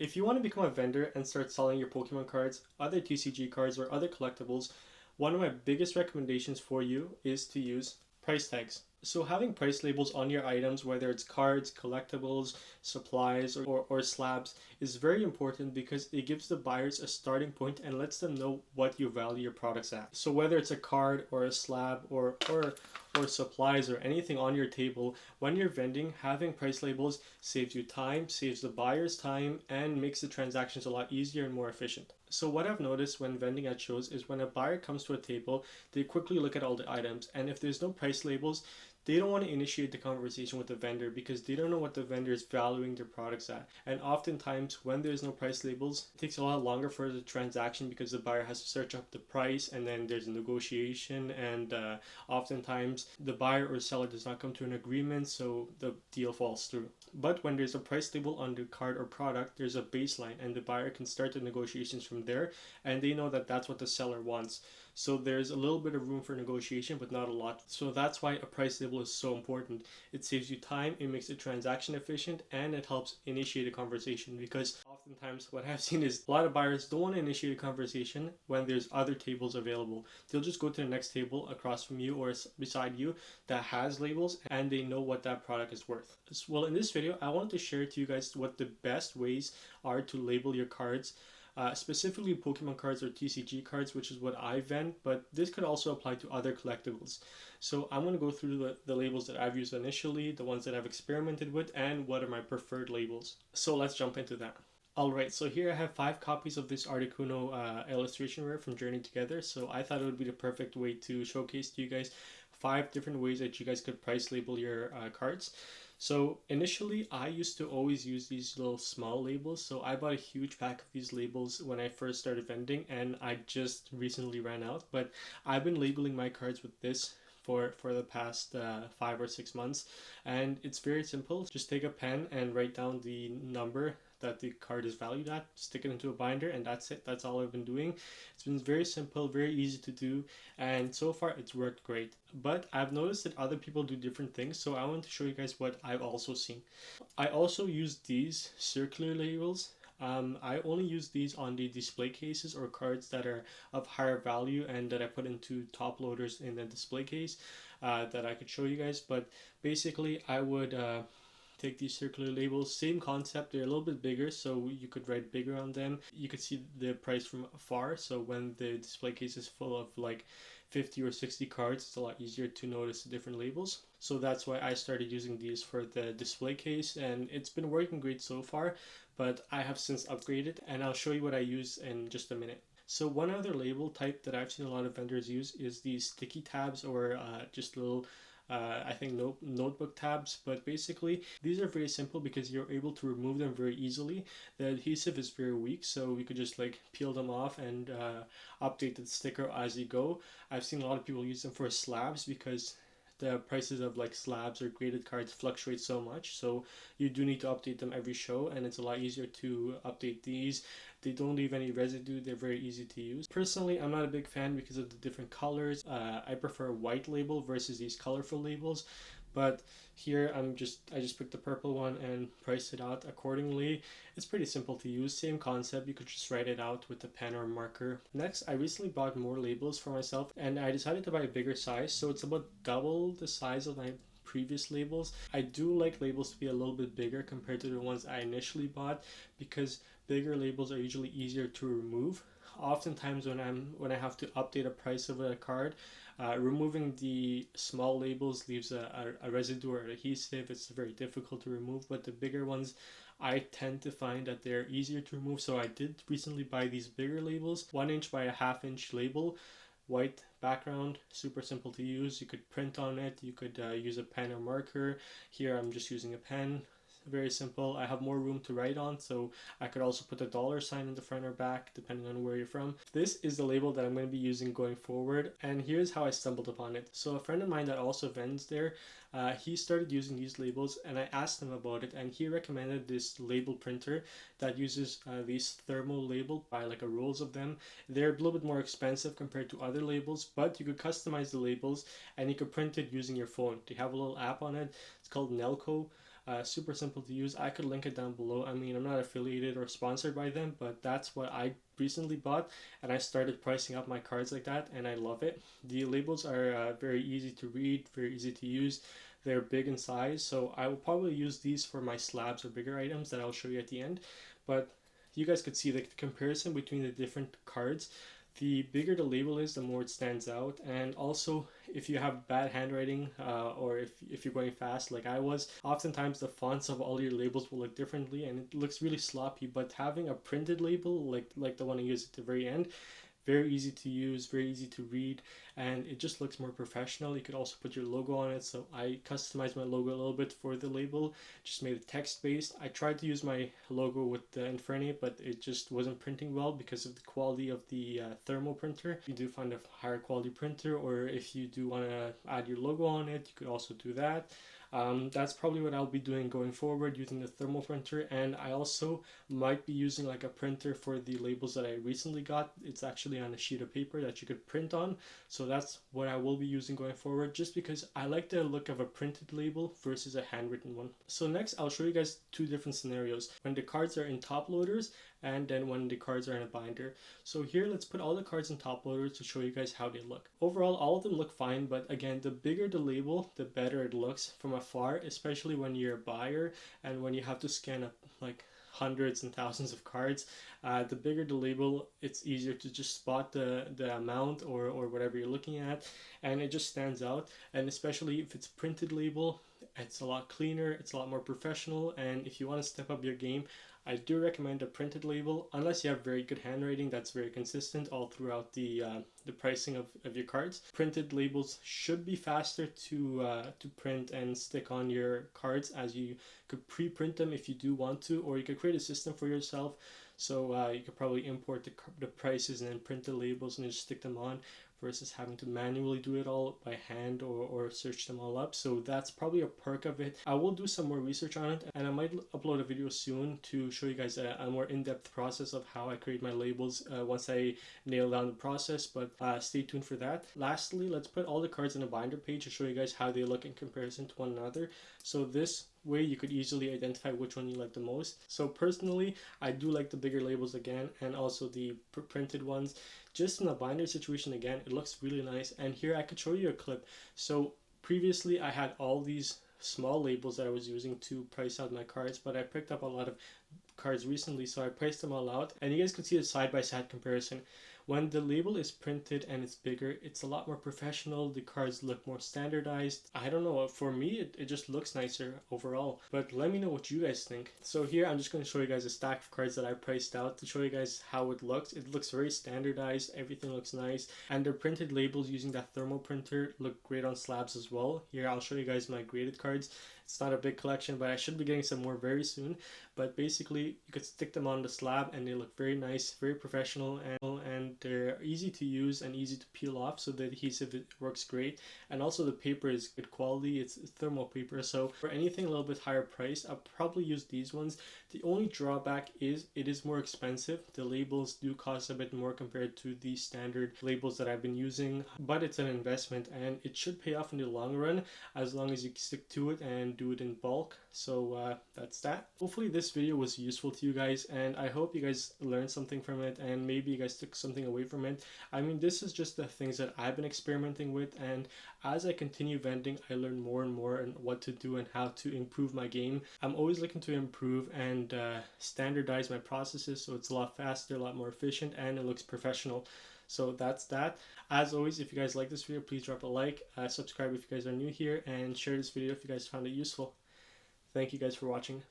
If you want to become a vendor and start selling your Pokemon cards, other TCG cards, or other collectibles, one of my biggest recommendations for you is to use price tags. So having price labels on your items, whether it's cards, collectibles, supplies, or slabs, is very important because it gives the buyers a starting point and lets them know what you value your products at. So whether it's a card or a slab or supplies or anything on your table, when you're vending, having price labels saves you time, saves the buyer's time, and makes the transactions a lot easier and more efficient. So what I've noticed when vending at shows is when a buyer comes to a table, they quickly look at all the items, and if there's no price labels, they don't want to initiate the conversation with the vendor because they don't know what the vendor is valuing their products at. And oftentimes, when there's no price labels, it takes a lot longer for the transaction because the buyer has to search up the price and then there's a negotiation. And oftentimes, the buyer or seller does not come to an agreement, so the deal falls through. But when there's a price label on the card or product, there's a baseline, and the buyer can start the negotiations from there, and they know that that's what the seller wants. So there's a little bit of room for negotiation, but not a lot. So that's why a price label is so important. It saves you time, it makes the transaction efficient, and it helps initiate a conversation because oftentimes what I've seen is a lot of buyers don't want to initiate a conversation when there's other tables available. They'll just go to the next table across from you or beside you that has labels and they know what that product is worth. Well, in this video, I wanted to share to you guys what the best ways are to label your cards. Specifically Pokemon cards or TCG cards, which is what I vend, but this could also apply to other collectibles. So I'm going to go through the labels that I've used initially, the ones that I've experimented with, and what are my preferred labels. So let's jump into that. Alright, so here I have 5 copies of this Articuno illustration rare from Journey Together. So I thought it would be the perfect way to showcase to you guys 5 different ways that you guys could price label your cards. So initially I used to always use these little small labels. So I bought a huge pack of these labels when I first started vending and I just recently ran out. But I've been labeling my cards with this for the past 5 or 6 months, and it's very simple. Just take a pen and write down the number that the card is valued at, stick it into a binder, and that's it. That's all I've been doing. It's been very simple, very easy to do, and so far it's worked great. But I've noticed that other people do different things, so I want to show you guys what I've also seen. I also use these circular labels. I only use these on the display cases or cards that are of higher value and that I put into top loaders in the display case that I could show you guys. But basically I would take these circular labels, same concept, they're a little bit bigger so you could write bigger on them. You could see the price from afar, so when the display case is full of like 50 or 60 cards, it's a lot easier to notice the different labels. So that's why I started using these for the display case, and it's been working great so far, but I have since upgraded and I'll show you what I use in just a minute. So one other label type that I've seen a lot of vendors use is these sticky tabs or just little I think notebook tabs, but basically these are very simple because you're able to remove them very easily. The adhesive is very weak, so you could just like peel them off and update the sticker as you go. I've seen a lot of people use them for slabs because the prices of like slabs or graded cards fluctuate so much, so you do need to update them every show, and it's a lot easier to update these. They don't leave any residue, they're very easy to use. Personally, I'm not a big fan because of the different colors. I prefer a white label versus these colorful labels, but here I just picked the purple one and priced it out accordingly. It's pretty simple to use, same concept, you could just write it out with a pen or marker. Next, I recently bought more labels for myself and I decided to buy a bigger size, so it's about double the size of my previous labels. I do like labels to be a little bit bigger compared to the ones I initially bought because bigger labels are usually easier to remove. Oftentimes when I have to update a price of a card, removing the small labels leaves a residue or adhesive. It's very difficult to remove, but the bigger ones I tend to find that they're easier to remove. So I did recently buy these bigger labels, 1" by a 1/2" label, white background, super simple to use. You could print on it, you could use a pen or marker. Here I'm just using a pen. Very simple. I have more room to write on, so I could also put a $ in the front or back depending on where you're from. This is the label that I'm going to be using going forward, and here's how I stumbled upon it. So a friend of mine that also vends there, he started using these labels and I asked him about it, and he recommended this label printer that uses these thermal label by like a rolls of them. They're a little bit more expensive compared to other labels, but you could customize the labels and you could print it using your phone. They have a little app on it. It's called Nelco. super simple to use. I could link it down below. I mean, I'm not affiliated or sponsored by them, but that's what I recently bought, and I started pricing up my cards like that, and I love it. The labels are very easy to read, very easy to use. They're big in size, so I will probably use these for my slabs or bigger items that I'll show you at the end. But you guys could see the comparison between the different cards. The bigger the label is, the more it stands out. And also, if you have bad handwriting or if you're going fast like I was, oftentimes the fonts of all your labels will look differently and it looks really sloppy. But having a printed label like the one I used at the very end, very easy to use, very easy to read, and it just looks more professional. You could also put your logo on it, so I customized my logo a little bit for the label, just made it text based. I tried to use my logo with the Inferni, but it just wasn't printing well because of the quality of the thermal printer. You do find a higher quality printer, or if you do want to add your logo on it, you could also do that. That's probably what I'll be doing going forward, using the thermal printer. And I also might be using like a printer for the labels that I recently got. It's actually on a sheet of paper that you could print on, so that's what I will be using going forward, just because I like the look of a printed label versus a handwritten one. So next I'll show you guys two different scenarios, when the cards are in top loaders and then when the cards are in a binder. So here, let's put all the cards in top loaders to show you guys how they look. Overall, all of them look fine, but again, the bigger the label, the better it looks from afar, especially when you're a buyer and when you have to scan up like hundreds and thousands of cards. The bigger the label, it's easier to just spot the amount or whatever you're looking at, and it just stands out. And especially if it's printed label, it's a lot cleaner, it's a lot more professional. And if you want to step up your game, I do recommend a printed label, unless you have very good handwriting that's very consistent all throughout the pricing of your cards. Printed labels should be faster to print and stick on your cards, as you could pre-print them if you do want to, or you could create a system for yourself. So you could probably import the prices and then print the labels and just stick them on, versus having to manually do it all by hand or search them all up. So that's probably a perk of it. I will do some more research on it, and I might upload a video soon to show you guys a more in-depth process of how I create my labels once I nail down the process, but stay tuned for that. Lastly, let's put all the cards in a binder page to show you guys how they look in comparison to one another. So this way you could easily identify which one you like the most. So personally, I do like the bigger labels again, and also the printed ones. Just in a binder situation, again, it looks really nice. And here I could show you a clip. So previously I had all these small labels that I was using to price out my cards, but I picked up a lot of cards recently, so I priced them all out, and you guys can see a side-by-side comparison. When the label is printed and it's bigger, it's a lot more professional. The cards look more standardized. I don't know, for me it just looks nicer overall, but let me know what you guys think. So here I'm just going to show you guys a stack of cards that I priced out to show you guys how it looks. It looks very standardized, everything looks nice, and the printed labels using that thermal printer look great on slabs as well. Here I'll show you guys my graded cards. It's not a big collection, but I should be getting some more very soon. But basically, you could stick them on the slab and they look very nice, very professional, and they're easy to use and easy to peel off, so the adhesive, it works great. And also the paper is good quality, it's thermal paper, so for anything a little bit higher price, I'll probably use these ones. The only drawback is it is more expensive. The labels do cost a bit more compared to the standard labels that I've been using, but it's an investment and it should pay off in the long run as long as you stick to it and do it in bulk. So that's that. Hopefully this video was useful to you guys, and I hope you guys learned something from it, and maybe you guys took something away from it. I mean, this is just the things that I've been experimenting with, and as I continue vending, I learn more and more and what to do and how to improve my game. I'm always looking to improve and standardize my processes so it's a lot faster, a lot more efficient, and it looks professional. So that's that. As always, if you guys like this video, please drop a like, subscribe if you guys are new here, and share this video if you guys found it useful. Thank you guys for watching.